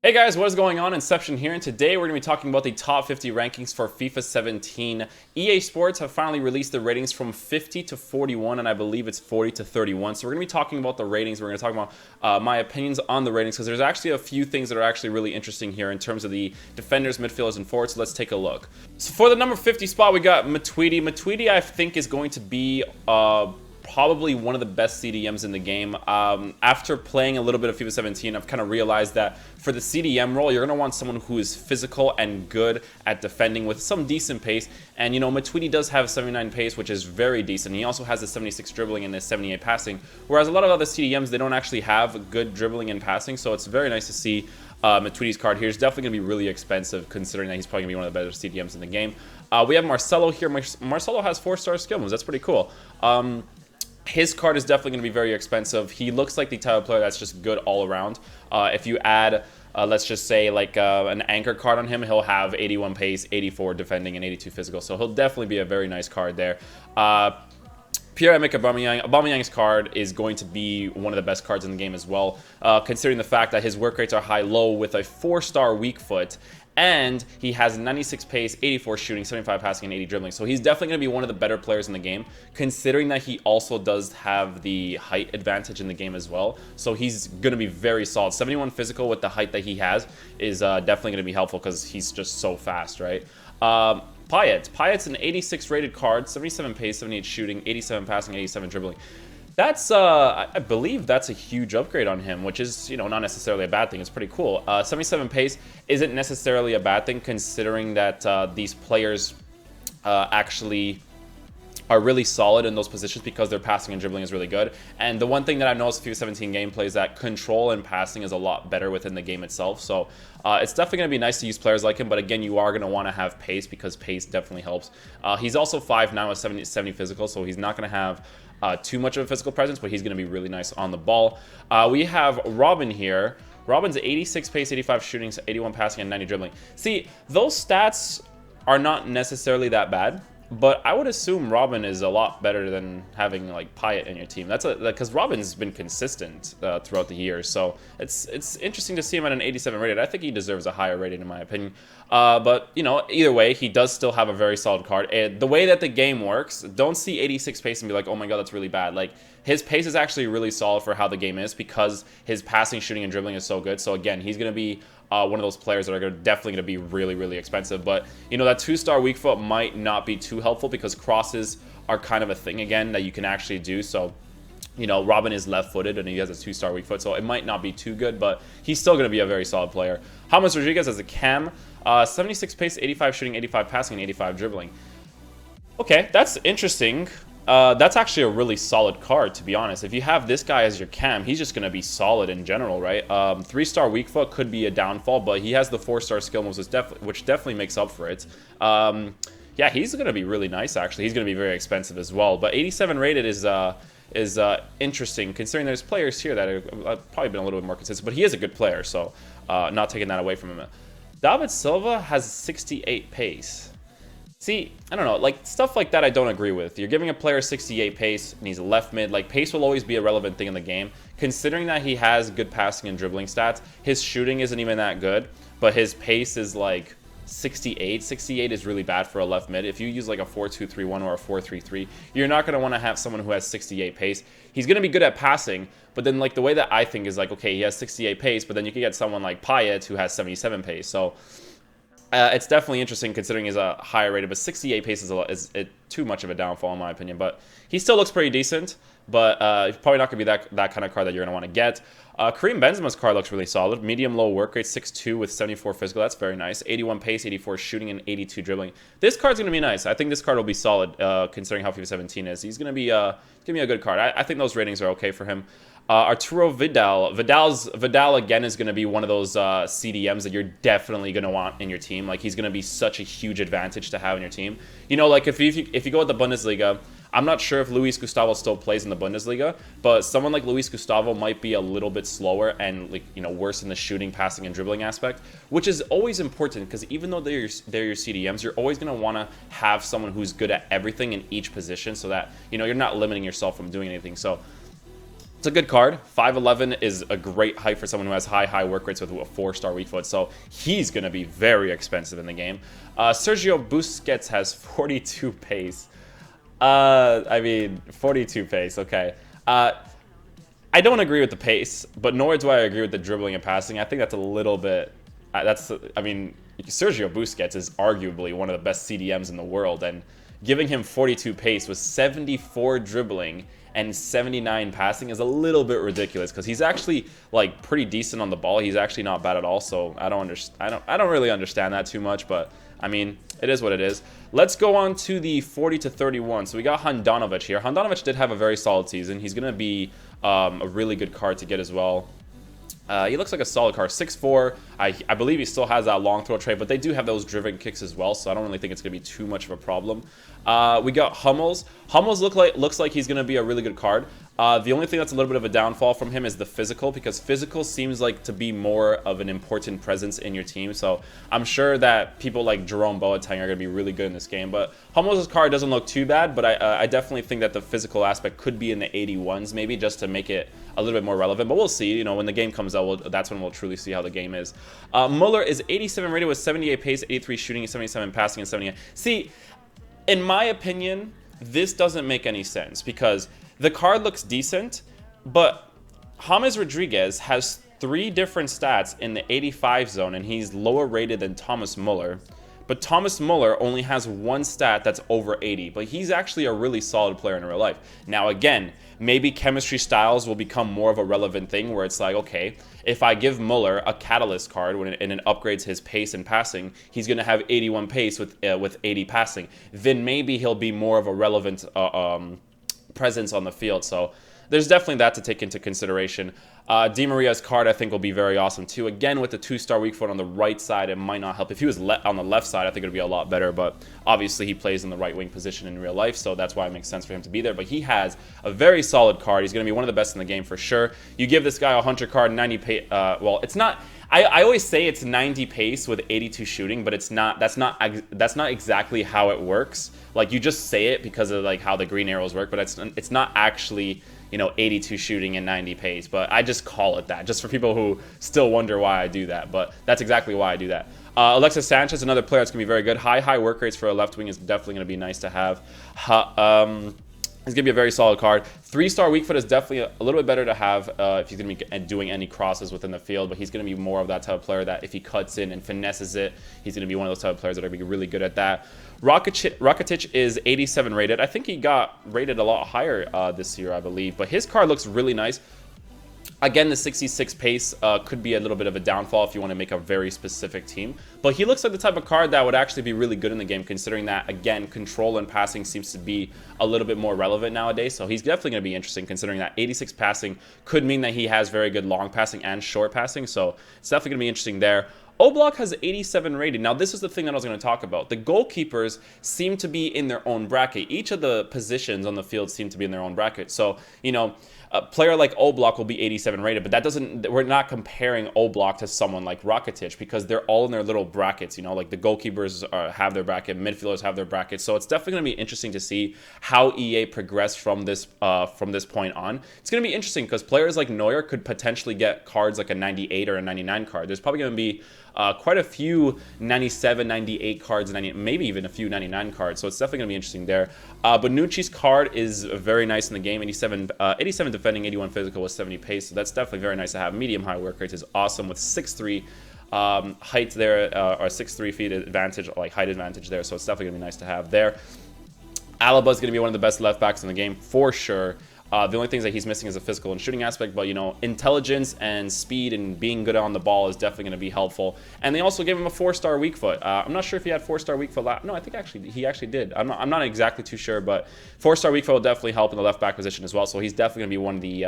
Hey guys, what is going on? Inception here, and today we're going to be talking about the top 50 rankings for FIFA 17. EA Sports have finally released the ratings from 50 to 41, and I believe it's 40 to 31. So we're going to be talking about the ratings. We're going to talk about my opinions on the ratings, because there's actually a few things that are actually really interesting here in terms of the defenders, midfielders, and forwards. So let's take a look. So for the number 50 spot, we got Matuidi. Matuidi, I think, is going to be probably one of the best CDMs in the game. After playing a little bit of FIFA 17, I've kind of realized that for the CDM role, you're going to want someone who is physical and good at defending with some decent pace. And, you know, Matuidi does have 79 pace, which is very decent. He also has the 76 dribbling and the 78 passing, whereas a lot of other CDMs, they don't actually have good dribbling and passing. So it's very nice to see Matuidi's card here. Is definitely going to be really expensive, considering that he's probably going to be one of the better CDMs in the game. We have Marcelo here. Marcelo has 4-star skill moves. That's pretty cool. His card is definitely going to be very expensive. He looks like the type of player that's just good all around. If you add, let's just say, like an anchor card on him, he'll have 81 pace, 84 defending, and 82 physical. So he'll definitely be a very nice card there. Pierre-Emerick Aubameyang's card is going to be one of the best cards in the game as well, considering the fact that his work rates are high-low with a 4-star weak foot. And he has 96 pace, 84 shooting, 75 passing, and 80 dribbling. So he's definitely going to be one of the better players in the game, considering that he also does have the height advantage in the game as well. So he's going to be very solid. 71 physical with the height that he has is definitely going to be helpful, because he's just so fast, right? Payet's an 86 rated card, 77 pace, 78 shooting, 87 passing, 87 dribbling. That's, I believe that's a huge upgrade on him, which is, you know, not necessarily a bad thing. It's pretty cool. 77 pace isn't necessarily a bad thing, considering that these players actually are really solid in those positions because their passing and dribbling is really good. And the one thing that I've noticed with FIFA 17 gameplay is that control and passing is a lot better within the game itself. So it's definitely going to be nice to use players like him, but again, you are going to want to have pace, because pace definitely helps. He's also 5'9" with 70 physical, so he's not going to have too much of a physical presence, but he's going to be really nice on the ball. We have Robin here. Robin's 86 pace, 85 shooting, 81 passing, and 90 dribbling. See, those stats are not necessarily that bad, but I would assume Robin is a lot better than having like Payet in your team. That's because Robin's been consistent throughout the years, so it's interesting to see him at an 87 rated. I think he deserves a higher rating in my opinion. But you know, either way, he does still have a very solid card. And the way that the game works, don't see 86 pace and be like, oh my god, that's really bad. Like, his pace is actually really solid for how the game is, because his passing, shooting, and dribbling is so good. So again, he's going to be one of those players that are definitely going to be really, really expensive. But, you know, that 2-star weak foot might not be too helpful, because crosses are kind of a thing again that you can actually do. So, you know, Robin is left-footed and he has a 2-star weak foot, so it might not be too good, but he's still going to be a very solid player. James Rodriguez as a cam, 76 pace, 85 shooting, 85 passing, and 85 dribbling. Okay, that's interesting. That's actually a really solid card, to be honest. If you have this guy as your cam, he's just going to be solid in general, right? 3-star weak foot could be a downfall, but he has the 4-star skill moves, which definitely makes up for it. Yeah, he's going to be really nice, actually. He's going to be very expensive as well. But 87 rated is interesting, considering there's players here that have probably been a little bit more consistent. But he is a good player, so not taking that away from him. David Silva has 68 pace. See, I don't know, like, stuff like that I don't agree with. You're giving a player 68 pace, and he's a left mid. Like, pace will always be a relevant thing in the game. Considering that he has good passing and dribbling stats, his shooting isn't even that good, but his pace is, like, 68. 68 is really bad for a left mid. If you use, like, a 4-2-3-1 or a 4-3-3, you're not going to want to have someone who has 68 pace. He's going to be good at passing, but then, like, the way that I think is, like, okay, he has 68 pace, but then you can get someone like Payet who has 77 pace, so it's definitely interesting, considering he's a higher rated, but 68 pace is too much of a downfall in my opinion. But he still looks pretty decent, but probably not going to be that kind of card that you're going to want to get. Karim Benzema's card looks really solid. Medium-low work rate, 6'2" with 74 physical. That's very nice. 81 pace, 84 shooting, and 82 dribbling. This card's going to be nice. I think this card will be solid, considering how FIFA 17 is. He's going to be a good card. I think those ratings are okay for him. Arturo Vidal. Vidal again is going to be one of those CDMs that you're definitely going to want in your team. Like, he's going to be such a huge advantage to have in your team. You know, like, if you go with the Bundesliga, I'm not sure if Luis Gustavo still plays in the Bundesliga, but someone like Luis Gustavo might be a little bit slower and, like, you know, worse in the shooting, passing, and dribbling aspect, which is always important, because even though they're your CDMs, you're always going to want to have someone who's good at everything in each position, so that, you know, you're not limiting yourself from doing anything. So It's a good card. 5'11 is a great height for someone who has high work rates with a 4-star weak foot, so he's going to be very expensive in the game. Sergio Busquets has 42 pace. I mean, 42 pace, okay. I don't agree with the pace, but nor do I agree with the dribbling and passing. I think that's a little bit... I mean, Sergio Busquets is arguably one of the best CDMs in the world, and giving him 42 pace with 74 dribbling and 79 passing is a little bit ridiculous because he's actually like pretty decent on the ball. He's actually not bad at all. So I don't really understand that too much, but I mean, it is what it is. Let's go on to the 40 to 31. So we got Handanovic here. Handanovic did have a very solid season. He's going to be a really good card to get as well. He looks like a solid card. 6'4". I believe he still has that long throw trait, but they do have those driven kicks as well, so I don't really think it's going to be too much of a problem. We got Hummels. Hummels looks like he's going to be a really good card. The only thing that's a little bit of a downfall from him is the physical, because physical seems like to be more of an important presence in your team. So I'm sure that people like Jerome Boateng are going to be really good in this game. But Hummels' card doesn't look too bad, but I definitely think that the physical aspect could be in the 81s maybe, just to make it a little bit more relevant. But we'll see. You know, when the game comes out, that's when we'll truly see how the game is. Muller is 87 rated with 78 pace, 83 shooting, 77 passing, and 78. See, in my opinion, this doesn't make any sense because the card looks decent, but James Rodriguez has 3 different stats in the 85 zone, and he's lower rated than Thomas Muller. But Thomas Muller only has 1 stat that's over 80, but he's actually a really solid player in real life. Now again, maybe chemistry styles will become more of a relevant thing where it's like, okay, if I give Muller a catalyst card and it upgrades his pace and passing, he's going to have 81 pace with 80 passing. Then maybe he'll be more of a relevant presence on the field. So there's definitely that to take into consideration. Di Maria's card, I think, will be very awesome too. Again, with the 2-star weak foot on the right side, it might not help. If he was on the left side, I think it would be a lot better. But obviously, he plays in the right wing position in real life, so that's why it makes sense for him to be there. But he has a very solid card. He's going to be one of the best in the game for sure. You give this guy a Hunter card, 90 pace. Well, it's not. I always say it's 90 pace with 82 shooting, but it's not. That's not exactly how it works. Like, you just say it because of like how the green arrows work, but it's not actually, you know, 82 shooting and 90 pace, but I just call it that, just for people who still wonder why I do that, but that's exactly why I do that. Alexis Sanchez, another player that's going to be very good. High work rates for a left wing is definitely going to be nice to have. He's going to be a very solid card. 3-star weak foot is definitely a little bit better to have if he's going to be doing any crosses within the field, but he's going to be more of that type of player that if he cuts in and finesses it, he's going to be one of those type of players that are going to be really good at that. Rakitic is 87 rated. I think he got rated a lot higher this year, I believe, but his card looks really nice. Again, the 66 pace could be a little bit of a downfall if you want to make a very specific team. But he looks like the type of card that would actually be really good in the game, considering that, again, control and passing seems to be a little bit more relevant nowadays. So he's definitely going to be interesting, considering that 86 passing could mean that he has very good long passing and short passing. So it's definitely going to be interesting there. Oblak has 87 rated. Now, this is the thing that I was going to talk about. The goalkeepers seem to be in their own bracket. Each of the positions on the field seem to be in their own bracket. So, you know, a player like Oblak will be 87 rated, but that doesn't, we're not comparing Oblak to someone like Rakitic because they're all in their little brackets, you know, like the goalkeepers have their bracket, midfielders have their bracket. So it's definitely going to be interesting to see how EA progress from this point on. It's going to be interesting because players like Neuer could potentially get cards like a 98 or a 99 card. There's probably going to be quite a few 97, 98 cards, maybe even a few 99 cards. So it's definitely going to be interesting there. Bonucci's card is very nice in the game. 87 defending, 81 physical with 70 pace. So that's definitely very nice to have. Medium high work rates is awesome with 6'3". Height there, or 6'3" feet advantage, like height advantage there. So it's definitely going to be nice to have there. Alaba is going to be one of the best left backs in the game for sure. The only things that he's missing is a physical and shooting aspect, but, you know, intelligence and speed and being good on the ball is definitely going to be helpful. And they also gave him a 4-star weak foot. I'm not sure if he had 4-star weak foot. No, I think actually he actually did. I'm not exactly too sure, but 4-star weak foot will definitely help in the left back position as well. So he's definitely going to be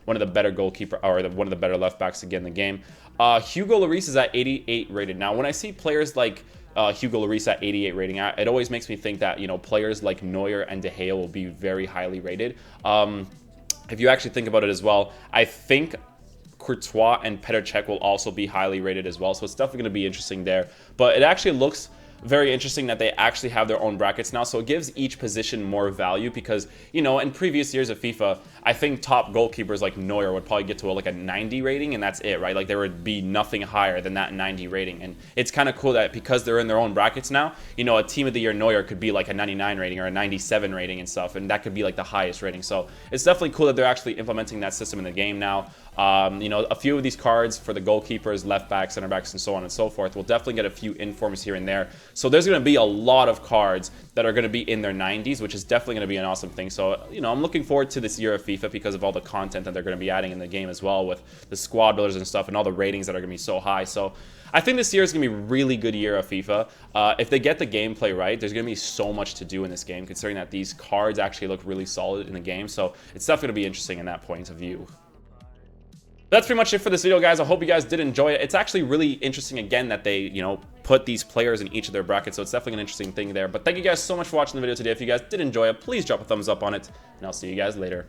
one of the better goalkeeper, or one of the better left backs again in the game. Hugo Lloris is at 88 rated. Now, when I see players like Hugo Lloris at 88 rating, it always makes me think that, you know, players like Neuer and De Gea will be very highly rated. If you actually think about it as well, I think Courtois and Petr Cech will also be highly rated as well. So it's definitely going to be interesting there. But it actually looks very interesting that they actually have their own brackets now. So it gives each position more value because, you know, in previous years of FIFA, I think top goalkeepers like Neuer would probably get to like a 90 rating and that's it, right? Like there would be nothing higher than that 90 rating. And it's kind of cool that because they're in their own brackets now, you know, a team of the year Neuer could be like a 99 rating or a 97 rating and stuff. And that could be like the highest rating. So it's definitely cool that they're actually implementing that system in the game now. You know, a few of these cards for the goalkeepers, left backs, center backs, and so on and so forth. We'll definitely get a few informs here and there. So there's going to be a lot of cards that are going to be in their 90s, which is definitely going to be an awesome thing. So, you know, I'm looking forward to this year of FIFA because of all the content that they're going to be adding in the game as well with the squad builders and stuff and all the ratings that are going to be so high. So I think this year is going to be a really good year of FIFA. If they get the gameplay right, there's going to be so much to do in this game, considering that these cards actually look really solid in the game. So it's definitely going to be interesting in that point of view. That's pretty much it for this video, guys. I hope you guys did enjoy it. It's actually really interesting, again, that they, you know, put these players in each of their brackets, so it's definitely an interesting thing there. But thank you guys so much for watching the video today. If you guys did enjoy it, please drop a thumbs up on it, and I'll see you guys later.